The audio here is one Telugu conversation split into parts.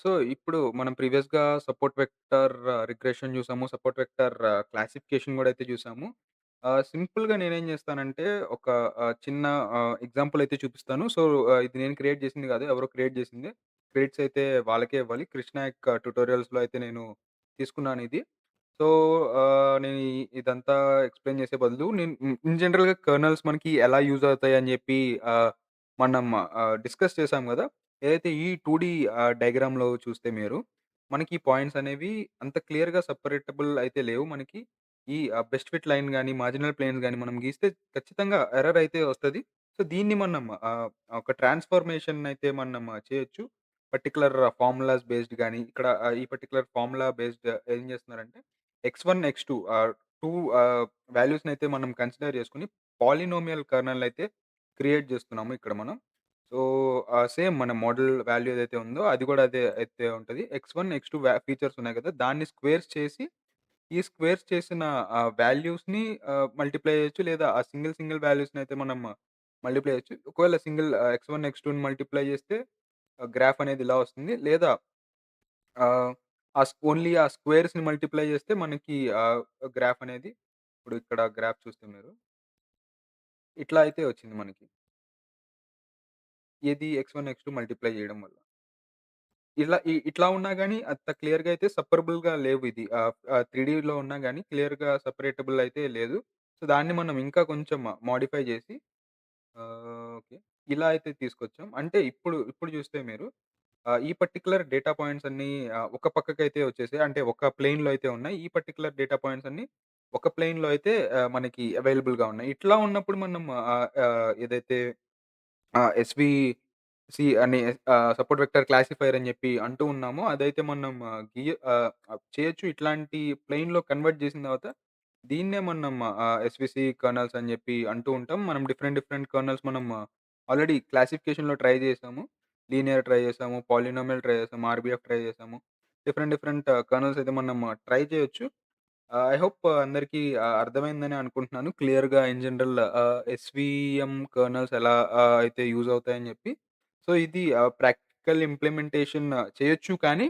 సో, ఇప్పుడు మనం ప్రీవియస్‌గా సపోర్ట్ వెక్టర్ రిగ్రెషన్ జూసాము. సపోర్ట్ వెక్టర్ క్లాసిఫికేషన్ గూడా అయితే జూసాము. సింపుల్‌గా నేనేం జేస్తానంటే, ఒక చిన్న ఎగ్జాంపుల్ అయితే చూపిస్తాను. సో, ఇది నేను క్రియేట్ జేసింది గాదు. ఎవరో క్రియేట్ జేసిందే. క్రెడిట్స్ అయితే వాళ్ళకే ఇవ్వాలి. కృష్ణాయక్ ట్యుటోరియల్స్‌లో అయితే నేను తీసుకున్నానిది. సో, నేను ఇదంతా ఎక్స్‌ప్లెయిన్ చేసే బదులు నేను ఇన్ జనరల్‌గా కెర్నల్స్ మనకి ఎలా యూజ్ అవుతాయని జెప్పి ఆహ్, మనం డిస్కస్ చేసాం గదా! ఏదైతే ఈ 2 డయాగ్రామ్‌లో చూస్తే మీరు, మనకి ఈ పాయింట్స్ అనేవి అంత క్లియర్‌గా సెపరేటబుల్ అయితే లేవు. మనకి ఈ బెస్ట్ ఫిట్ లైన్ గాని, మార్జినల్ ప్లేన్స్ గాని మనం గీస్తే ఖచ్చితంగా ఎర్రర్ అయితే వస్తది. సో, దీన్ని మనం ఒక ట్రాన్స్‌ఫర్మేషన్ అయితే మనం చేయొచ్చు. పర్టిక్యులర్ ఫార్ములాస్ బేస్డ్ గాని, ఇక్కడ ఈ పర్టిక్యులర్ ఫార్ములా బేస్డ్ ఏం చేస్తున్నారంటే ఎక్స్1, ఎక్స్2 2 వాల్యూస్‌నైతే మనం కన్సిడర్ చేసుకొని పాలినోమియల్ కెర్నల్‌నైతే క్రియేట్ చేస్తున్నాము ఇక్కడ మనం. సో, సేమ్ మన మోడల్ వాల్యూ ఏదైతే ఉందో అది కూడా అదే అయితే ఉంటది. ఎక్స్1, ఎక్స్2 ఫీచర్స్ ఉన్నాయి కదా! దాన్ని స్క్వేర్స్ చేసి, ఈ స్క్వేర్స్ చేసిన వాల్యూస్‌ని మల్టిప్లై చేయొచ్చు. లేదా ఆ సింగిల్ వాల్యూస్‌నైతే మనం మల్టిప్లై చేయొచ్చు. ఒకవేళ సింగిల్ ఎక్స్1, ఎక్స్2ని మల్టిప్లై చేస్తే గ్రాఫ్ అనేది ఇలా వస్తుంది. లేదా ఆహ్, ఓన్లీ ఆ స్క్వేర్స్‌ని మల్టిప్లై చేస్తే మనకి గ్రాఫ్ అనేది ఇప్పుడు ఇక్కడ గ్రాఫ్ చూస్తే మీరు ఇట్లా అయితే వచ్చింది మనకి. ఏది ఎక్స్1, ఎక్స్2 మల్టిప్లై చేయడం వల్ల. ఇలా ఇట్లా ఉన్నా గాని అంత క్లియర్‌గా అయితే సెపరబుల్‌గా లేవు ఇది. 3డీలో ఉన్నా గాని క్లియర్‌గా సెపరేటబుల్ అయితే లేదు. సో, దాన్ని మనం ఇంకా కొంచెం మోడిఫై చేసి ఓకే. ఇలా అయితే తీసుకొచ్చాం. అంటే ఇప్పుడు చూస్తే మీరు ఈ పర్టిక్యులర్ డేటా పాయింట్స్ అన్నీ ఒక పక్కకైతే వచ్చేసాయి. అంటే ఒక ప్లేన్‌లో అయితే ఉన్నాయి. ఈ పర్టిక్యులర్ డేటా పాయింట్స్ అన్నీ ఒక ప్లేన్‌లో అయితే మనకి అవైలబుల్‌గా ఉన్నాయి. ఇట్లా ఉన్నప్పుడు మనం ఏదైతే ఎస్‌వీసీ అని సపోర్ట్ వెక్టర్ క్లాసిఫైయర్ అని చెప్పి అంటూ ఉన్నామో అదైతే మనం చేయొచ్చు. ఇట్లాంటి ప్లేన్‌లో కన్వర్ట్ చేసిన తర్వాత దీన్నే మనం ఎస్‌వీసీ కర్నల్స్ అని చెప్పి అంటూ ఉంటాం. మనం డిఫరెంట్ కర్నల్స్ మనం ఆల్రెడీ క్లాసిఫికేషన్‌లో ట్రై చేసాము. లీనియర్ ట్రై చేసాము, పాలినామియల్ ట్రై చేసాము, ఆర్‌బీఎఫ్ ట్రై చేసాము. డిఫరెంట్ కర్నల్స్ అయితే మనం ట్రై చేయొచ్చు. ఐ హోప్ అందరికీ అర్థమైందని అనుకుంటున్నాను. క్లియర్‌గా ఇన్ జనరల్ ఎస్‌వీఎం కర్నల్స్ ఎలా అయితే యూజ్ అవుతాయని జెప్పి. సో, ఇది ప్రాక్టికల్ ఇంప్లిమెంటేషన్ చేయొచ్చు కానీ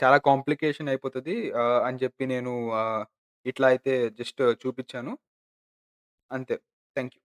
చాలా కాంప్లికేషన్ అయిపోతది అని జెప్పి నేను ఇట్లా అయితే జస్ట్ చూపిచ్చాను. అంతే. Thank you.